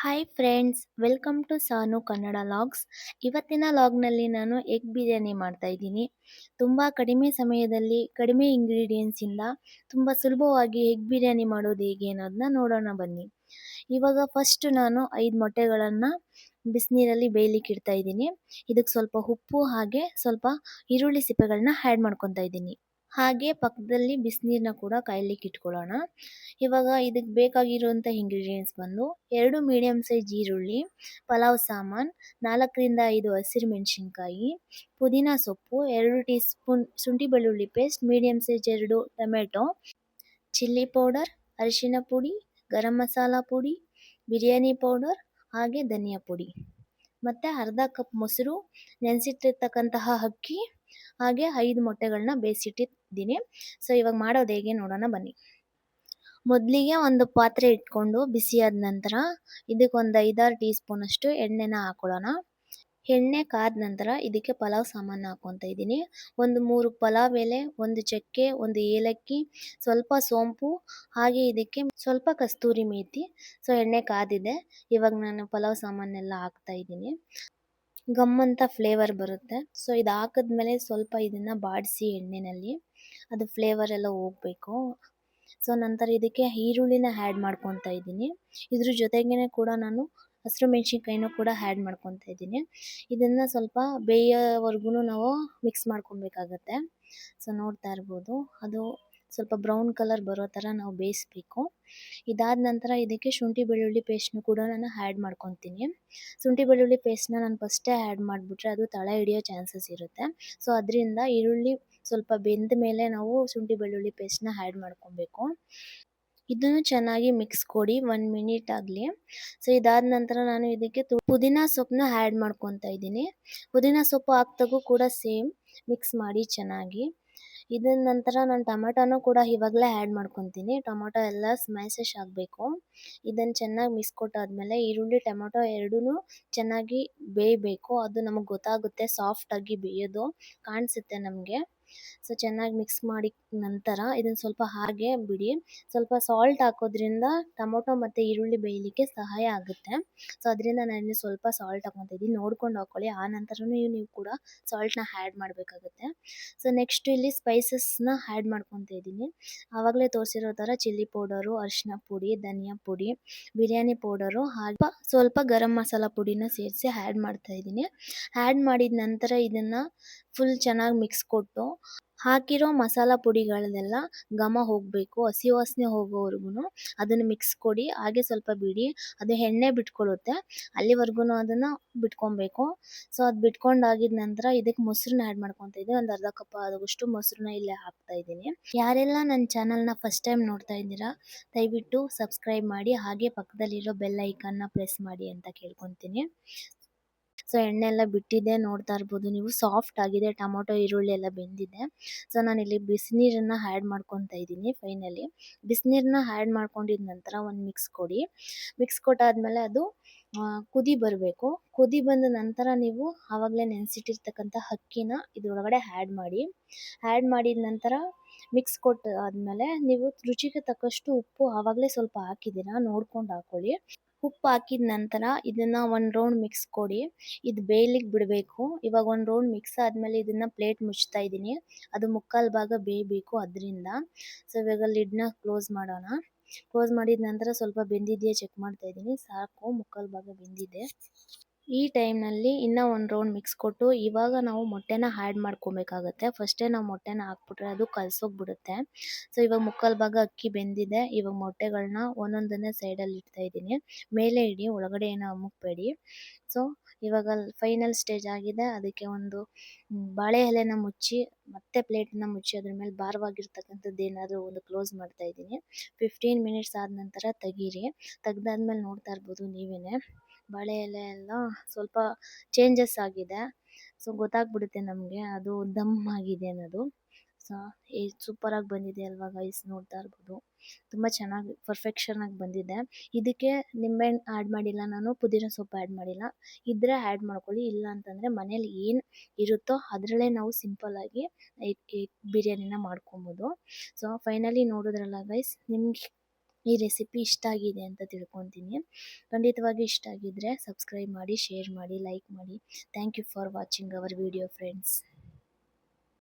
Hi friends, welcome to Sanu Kannada vlogs. ಇವತ್ತಿನ ಲಾಗ್ನಲ್ಲಿ ನಾನು ಎಗ್ ಬಿರಿಯಾನಿ ಮಾಡ್ತಾ ಇದ್ದೀನಿ. ತುಂಬ ಕಡಿಮೆ ಸಮಯದಲ್ಲಿ ಕಡಿಮೆ ಇಂಗ್ರೀಡಿಯೆಂಟ್ಸಿಂದ ತುಂಬ ಸುಲಭವಾಗಿ ಎಗ್ ಬಿರಿಯಾನಿ ಮಾಡೋದು ಹೇಗೆ ಅನ್ನೋದನ್ನ ನೋಡೋಣ ಬನ್ನಿ. ಇವಾಗ ಫಸ್ಟ್ ನಾನು 5 ಮೊಟ್ಟೆಗಳನ್ನು ಬಿಸಿನೀರಲ್ಲಿ ಬೇಯಲಿಕ್ಕೆ ಇಡ್ತಾ ಇದ್ದೀನಿ. ಇದಕ್ಕೆ ಸ್ವಲ್ಪ ಉಪ್ಪು ಹಾಗೆ ಸ್ವಲ್ಪ ಈರುಳ್ಳಿ ಸಿಪ್ಪೆಗಳನ್ನ ಆ್ಯಡ್ ಮಾಡ್ಕೊತಾ ಇದ್ದೀನಿ. ಹಾಗೆ ಪಕ್ಕದಲ್ಲಿ ಬಿಸಿನೀರನ್ನ ಕೂಡ ಕಾಯ್ಲಿಕ್ಕೆ ಇಟ್ಕೊಳ್ಳೋಣ. ಇವಾಗ ಇದಕ್ಕೆ ಬೇಕಾಗಿರುವಂಥ ಇಂಗ್ರೀಡಿಯೆಂಟ್ಸ್ ಬಂದು 2 ಮೀಡಿಯಮ್ ಸೈಜ್ ಈರುಳ್ಳಿ, ಪಲಾವ್ ಸಾಮಾನು, 4ರಿಂದ 5 ಹಸಿರು ಮೆಣಸಿನ್ಕಾಯಿ, ಪುದೀನ ಸೊಪ್ಪು, 2 ಟೀ ಸ್ಪೂನ್ ಶುಂಠಿ ಬೆಳ್ಳುಳ್ಳಿ paste, medium size 2 tomato, chilli powder, ಅರಿಶಿನ ಪುಡಿ, ಗರಂ ಮಸಾಲ ಪುಡಿ, ಬಿರಿಯಾನಿ ಪೌಡರ್ ಹಾಗೆ ಧನಿಯಾ ಪುಡಿ, ಮತ್ತು ಅರ್ಧ ಕಪ್ ಮೊಸರು, ನೆನೆಸಿಟ್ಟಿರ್ತಕ್ಕಂತಹ ಅಕ್ಕಿ ಹಾಗೆ 5 ಮೊಟ್ಟೆಗಳನ್ನ ಬೇಯಿಸಿಟ್ಟಿದ್ದೀನಿ. ಸೊ ಇವಾಗ ಮಾಡೋದು ಹೇಗೆ ನೋಡೋಣ ಬನ್ನಿ. ಮೊದಲಿಗೆ ಒಂದು ಪಾತ್ರೆ ಇಟ್ಕೊಂಡು ಬಿಸಿಯಾದ ನಂತರ ಇದಕ್ಕೆ ಒಂದು 5-6 ಟೀ ಸ್ಪೂನಷ್ಟು ಎಣ್ಣೆನ ಹಾಕೊಳ್ಳೋಣ. ಎಣ್ಣೆ ಕಾದ ನಂತರ ಇದಕ್ಕೆ ಪಲಾವ್ ಸಾಮಾನು ಹಾಕ್ಕೊತಾ ಇದ್ದೀನಿ. ಒಂದು 3 ಪಲಾವ್ ಎಲೆ, ಒಂದು ಚಕ್ಕೆ, ಒಂದು ಏಲಕ್ಕಿ, ಸ್ವಲ್ಪ ಸೋಂಪು ಹಾಗೆ ಇದಕ್ಕೆ ಸ್ವಲ್ಪ ಕಸ್ತೂರಿ ಮೇಥಿ. ಸೊ ಎಣ್ಣೆ ಕಾದಿದೆ, ಇವಾಗ ನಾನು ಪಲಾವ್ ಸಾಮಾನೆಲ್ಲ ಹಾಕ್ತಾ ಇದ್ದೀನಿ. ಗಮ್ ಅಂತ ಫ್ಲೇವರ್ ಬರುತ್ತೆ. ಸೊ ಇದು ಹಾಕಿದ್ಮೇಲೆ ಸ್ವಲ್ಪ ಇದನ್ನು ಬಾಡಿಸಿ ಎಣ್ಣೆಯಲ್ಲಿ, ಅದು ಫ್ಲೇವರ್ ಎಲ್ಲ ಹೋಗಬೇಕು. ಸೊ ನಂತರ ಇದಕ್ಕೆ ಈರುಳ್ಳಿನ ಆ್ಯಡ್ ಮಾಡ್ಕೊತಾ ಇದ್ದೀನಿ. ಇದ್ರ ಜೊತೆಗೇ ಕೂಡ ನಾನು ಹಸಿರು ಮೆಣಸಿನ್ಕಾಯಿನೂ ಕೂಡ ಆ್ಯಡ್ ಮಾಡ್ಕೊತಾ ಇದ್ದೀನಿ. ಇದನ್ನು ಸ್ವಲ್ಪ ಬೇಯೋವರೆಗೂ ನಾವು ಮಿಕ್ಸ್ ಮಾಡ್ಕೊಬೇಕಾಗತ್ತೆ. ಸೊ ನೋಡ್ತಾ ಇರ್ಬೋದು, ಅದು ಸ್ವಲ್ಪ ಬ್ರೌನ್ ಕಲರ್ ಬರೋ ಥರ ನಾವು ಬೇಯಿಸ್ಬೇಕು. ಇದಾದ ನಂತರ ಇದಕ್ಕೆ ಶುಂಠಿ ಬೆಳ್ಳುಳ್ಳಿ ಪೇಸ್ಟ್ನು ಕೂಡ ನಾನು ಆ್ಯಡ್ ಮಾಡ್ಕೊತೀನಿ. ಶುಂಠಿ ಬೆಳ್ಳುಳ್ಳಿ ಪೇಸ್ಟ್ನ ನಾನು ಫಸ್ಟೇ ಆ್ಯಡ್ ಮಾಡಿಬಿಟ್ರೆ ಅದು ತಳ ಹಿಡಿಯೋ ಚಾನ್ಸಸ್ ಇರುತ್ತೆ. ಸೊ ಅದರಿಂದ ಈರುಳ್ಳಿ ಸ್ವಲ್ಪ ಬೆಂದ ಮೇಲೆ ನಾವು ಶುಂಠಿ ಬೆಳ್ಳುಳ್ಳಿ ಪೇಸ್ಟ್ನ ಆ್ಯಡ್ ಮಾಡ್ಕೊಬೇಕು. ಇದನ್ನು ಚೆನ್ನಾಗಿ ಮಿಕ್ಸ್ ಕೊಡಿ 1 ಮಿನಿಟ್ ಆಗಲಿ. ಸೊ ಇದಾದ ನಂತರ ನಾನು ಇದಕ್ಕೆ ಪುದೀನ ಸೊಪ್ಪನ್ನ ಆ್ಯಡ್ ಮಾಡ್ಕೊತಾ ಇದ್ದೀನಿ. ಪುದೀನ ಸೊಪ್ಪು ಹಾಕ್ದಾಗೂ ಕೂಡ ಸೇಮ್ ಮಿಕ್ಸ್ ಮಾಡಿ ಚೆನ್ನಾಗಿ. ಇದರ ನಂತರ ನಾನು ಟೊಮೆಟೊನೂ ಕೂಡ ಇವಾಗಲೇ ಆ್ಯಡ್ ಮಾಡ್ಕೊತೀನಿ. ಟೊಮೆಟೊ ಎಲ್ಲ ಸ್ಮ್ಯಾಶಸ್ ಆಗಬೇಕು. ಇದನ್ನು ಚೆನ್ನಾಗಿ ಮಿಕ್ಸ್ ಕೊಟ್ಟಾದಮೇಲೆ ಈರುಳ್ಳಿ ಟೊಮೆಟೊ ಎರಡೂ ಚೆನ್ನಾಗಿ ಬೇಯಬೇಕು. ಅದು ನಮಗೆ ಗೊತ್ತಾಗುತ್ತೆ, ಸಾಫ್ಟಾಗಿ ಬೇಯೋದು ಕಾಣಿಸುತ್ತೆ ನಮಗೆ. ಸೊ ಚೆನ್ನಾಗಿ ಮಿಕ್ಸ್ ಮಾಡಿ ನಂತರ ಇದನ್ನು ಸ್ವಲ್ಪ ಹಾಗೆ ಬಿಡಿ. ಸ್ವಲ್ಪ ಸಾಲ್ಟ್ ಹಾಕೋದ್ರಿಂದ ಟೊಮೊಟೊ ಮತ್ತು ಈರುಳ್ಳಿ ಬೇಯಲಿಕ್ಕೆ ಸಹಾಯ ಆಗುತ್ತೆ. ಸೊ ಅದರಿಂದ ನಾನು ಸ್ವಲ್ಪ ಸಾಲ್ಟ್ ಹಾಕ್ಕೊತಾ ಇದ್ದೀನಿ, ನೋಡ್ಕೊಂಡು ಹಾಕ್ಕೊಳ್ಳಿ. ಆ ನಂತರನೂ ನೀವು ಕೂಡ ಸಾಲ್ಟ್ನ ಆ್ಯಡ್ ಮಾಡಬೇಕಾಗುತ್ತೆ. ಸೊ ನೆಕ್ಸ್ಟ್ ಇಲ್ಲಿ ಸ್ಪೈಸಸ್ನ ಆ್ಯಡ್ ಮಾಡ್ಕೊತಾ ಇದ್ದೀನಿ. ಆವಾಗಲೇ ತೋರಿಸಿರೋ ಥರ ಚಿಲ್ಲಿ ಪೌಡರು, ಅರಿಶಿನ ಪುಡಿ, ಧನಿಯಾ ಪುಡಿ, ಬಿರಿಯಾನಿ ಪೌಡರು ಹಾಗೆ ಸ್ವಲ್ಪ ಗರಂ ಮಸಾಲ ಪುಡಿನ ಸೇರಿಸಿ ಆ್ಯಡ್ ಮಾಡ್ತಾ ಇದ್ದೀನಿ. ಆ್ಯಡ್ ಮಾಡಿದ ನಂತರ ಇದನ್ನು ಫುಲ್ ಚೆನ್ನಾಗಿ ಮಿಕ್ಸ್ ಕೊಟ್ಟು ಹಾಕಿರೋ ಮಸಾಲ ಪುಡಿಗಳನ್ನೆಲ್ಲ ಘಮ ಹೋಗಬೇಕು, ಹಸಿ ವಾಸನೆ ಹೋಗೋವರೆಗೂ ಅದನ್ನು ಮಿಕ್ಸ್ ಕೊಡಿ. ಹಾಗೆ ಸ್ವಲ್ಪ ಬಿಡಿ, ಅದು ಎಣ್ಣೆ ಬಿಟ್ಕೊಳ್ಳುತ್ತೆ, ಅಲ್ಲಿವರೆಗೂ ಅದನ್ನು ಬಿಟ್ಕೊಬೇಕು. ಸೊ ಅದು ಬಿಟ್ಕೊಂಡಾಗಿದ ನಂತರ ಇದಕ್ಕೆ ಮೊಸರನ್ನ ಆ್ಯಡ್ ಮಾಡ್ಕೊತಾ ಇದ್ದೀನಿ. ಒಂದು ಅರ್ಧ ಕಪ್ ಆಗುವಷ್ಟು ಮೊಸರನ್ನ ಇಲ್ಲೇ ಹಾಕ್ತಾ ಇದ್ದೀನಿ. ಯಾರೆಲ್ಲ ನನ್ನ ಚಾನಲ್ನ ಫಸ್ಟ್ ಟೈಮ್ ನೋಡ್ತಾ ಇದ್ದೀರಾ ದಯವಿಟ್ಟು ಸಬ್ಸ್ಕ್ರೈಬ್ ಮಾಡಿ, ಹಾಗೆ ಪಕ್ಕದಲ್ಲಿರೋ ಬೆಲ್ ಐಕನ್ನ ಪ್ರೆಸ್ ಮಾಡಿ ಅಂತ ಕೇಳ್ಕೊತೀನಿ. ಸೊ ಎಣ್ಣೆ ಎಲ್ಲ ಬಿಟ್ಟಿದೆ, ನೋಡ್ತಾ ಇರ್ಬೋದು ನೀವು, ಸಾಫ್ಟ್ ಆಗಿದೆ, ಟೊಮೊಟೊ ಈರುಳ್ಳಿ ಎಲ್ಲ ಬೆಂದಿದೆ. ಸೊ ನಾನಿಲ್ಲಿ ಬಿಸಿನೀರನ್ನು ಆ್ಯಡ್ ಮಾಡ್ಕೊತಾ ಇದ್ದೀನಿ. ಫೈನಲಿ ಬಿಸಿನೀರನ್ನ ಆ್ಯಡ್ ಮಾಡ್ಕೊಂಡಿದ ನಂತರ ಒಂದು ಮಿಕ್ಸ್ ಕೊಡಿ. ಮಿಕ್ಸ್ ಕೊಟ್ಟಾದಮೇಲೆ ಅದು ಕುದಿ ಬರಬೇಕು. ಕುದಿ ಬಂದ ನಂತರ ನೀವು ಆವಾಗಲೇ ನೆನೆಸಿಟ್ಟಿರ್ತಕ್ಕಂಥ ಅಕ್ಕಿನ ಇದ್ರೊಳಗಡೆ ಆ್ಯಡ್ ಮಾಡಿ. ಆ್ಯಡ್ ಮಾಡಿದ ನಂತರ ಮಿಕ್ಸ್ ಕೊಟ್ಟು ಆದಮೇಲೆ ನೀವು ರುಚಿಗೆ ತಕ್ಕಷ್ಟು ಉಪ್ಪು ಆವಾಗಲೇ ಸ್ವಲ್ಪ ಹಾಕಿದ್ದೀರಾ, ನೋಡ್ಕೊಂಡು ಹಾಕ್ಕೊಳ್ಳಿ. ಉಪ್ಪು ಹಾಕಿದ ನಂತರ ಇದನ್ನು ಒಂದು ರೌಂಡ್ ಮಿಕ್ಸ್ ಕೊಡಿ. ಇದು ಬೇಯಲಿಕ್ಕೆ ಬಿಡಬೇಕು. ಇವಾಗ ಒಂದು ರೌಂಡ್ ಮಿಕ್ಸ್ ಆದಮೇಲೆ ಇದನ್ನು ಪ್ಲೇಟ್ ಮುಚ್ತಾ ಇದ್ದೀನಿ. ಅದು ಮುಕ್ಕಾಲು ಭಾಗ ಬೇಯಬೇಕು ಅದರಿಂದ. ಸೊ ಇವಾಗ ಲಿಡ್ನ ಕ್ಲೋಸ್ ಮಾಡೋಣ. ಕ್ಲೋಸ್ ಮಾಡಿದ ನಂತರ ಸ್ವಲ್ಪ ಬೆಂದಿದೆಯಾ ಚೆಕ್ ಮಾಡ್ತಾ ಇದ್ದೀನಿ. ಸಾಕು, ಮುಕ್ಕಾಲು ಭಾಗ ಬೆಂದಿದೆ. ಈ ಟೈಮ್ನಲ್ಲಿ ಇನ್ನೂ ಒಂದು ರೌಂಡ್ ಮಿಕ್ಸ್ ಕೊಟ್ಟು ಇವಾಗ ನಾವು ಮೊಟ್ಟೆನ ಆ್ಯಡ್ ಮಾಡ್ಕೊಬೇಕಾಗತ್ತೆ. ಫಸ್ಟೇ ನಾವು ಮೊಟ್ಟೆನ ಹಾಕ್ಬಿಟ್ರೆ ಅದು ಕಲಸೋಗ್ಬಿಡುತ್ತೆ. ಸೊ ಇವಾಗ ಮುಕ್ಕಾಲು ಭಾಗ ಅಕ್ಕಿ ಬೆಂದಿದೆ. ಇವಾಗ ಮೊಟ್ಟೆಗಳನ್ನ ಒಂದೊಂದನ್ನೇ ಸೈಡಲ್ಲಿ ಇಡ್ತಾ ಇದ್ದೀನಿ. ಮೇಲೆ ಇಡಿ, ಒಳಗಡೆ ಏನೋ ಅಮುಕ್ಬೇಡಿ. ಸೊ ಇವಾಗ ಫೈನಲ್ ಸ್ಟೇಜ್ ಆಗಿದೆ. ಅದಕ್ಕೆ ಒಂದು ಬಾಳೆ ಎಲೆನ ಮುಚ್ಚಿ ಮತ್ತೆ ಪ್ಲೇಟನ್ನ ಮುಚ್ಚಿ ಅದ್ರ ಮೇಲೆ ಭಾರವಾಗಿರ್ತಕ್ಕಂಥದ್ದು ಏನಾದರೂ ಒಂದು ಕ್ಲೋಸ್ ಮಾಡ್ತಾ ಇದ್ದೀನಿ. 15 ಮಿನಿಟ್ಸ್ ಆದ ನಂತರ ತೆಗೀರಿ. ತೆಗ್ದಾದ್ಮೇಲೆ ನೋಡ್ತಾ ಇರ್ಬೋದು ನೀವೇ, ಬಾಳೆ ಎಲೆ ಎಲ್ಲ ಸ್ವಲ್ಪ ಚೇಂಜಸ್ ಆಗಿದೆ. ಸೊ ಗೊತ್ತಾಗ್ಬಿಡುತ್ತೆ ನಮಗೆ ಅದು ದಮ್ ಆಗಿದೆ ಅನ್ನೋದು. ಸೊ ಸೂಪರಾಗಿ ಬಂದಿದೆ ಅಲ್ವಾ ಗೈಸ್, ನೋಡ್ತಾ ಇರ್ಬೋದು, ತುಂಬ ಚೆನ್ನಾಗಿ ಪರ್ಫೆಕ್ಷನಾಗಿ ಬಂದಿದೆ. ಇದಕ್ಕೆ ನಿಂಬೆಹಣ್ಣು ಆ್ಯಡ್ ಮಾಡಿಲ್ಲ ನಾನು, ಪುದೀನ ಸೊಪ್ಪು ಆ್ಯಡ್ ಮಾಡಿಲ್ಲ. ಇದ್ದರೆ ಆ್ಯಡ್ ಮಾಡ್ಕೊಳ್ಳಿ, ಇಲ್ಲ ಅಂತಂದರೆ ಮನೇಲಿ ಏನು ಇರುತ್ತೋ ಅದರಲ್ಲೇ ನಾವು ಸಿಂಪಲ್ಲಾಗಿ ಎಗ್ ಬಿರಿಯಾನಿನ ಮಾಡ್ಕೊಬೋದು. ಸೊ ಫೈನಲಿ ನೋಡಿದ್ರಲ್ಲ ಗೈಸ್, ನಿಮ್ಗೆ ಈ ರೆಸಿಪಿ ಇಷ್ಟ ಆಗಿದೆ ಅಂತ ತಿಳ್ಕೊತೀನಿ. ಖಂಡಿತವಾಗಿ ಇಷ್ಟ ಆಗಿದ್ರೆ ಸಬ್ಸ್ಕ್ರೈಬ್ ಮಾಡಿ, ಶೇರ್ ಮಾಡಿ, ಲೈಕ್ ಮಾಡಿ. Thank you for watching our video friends.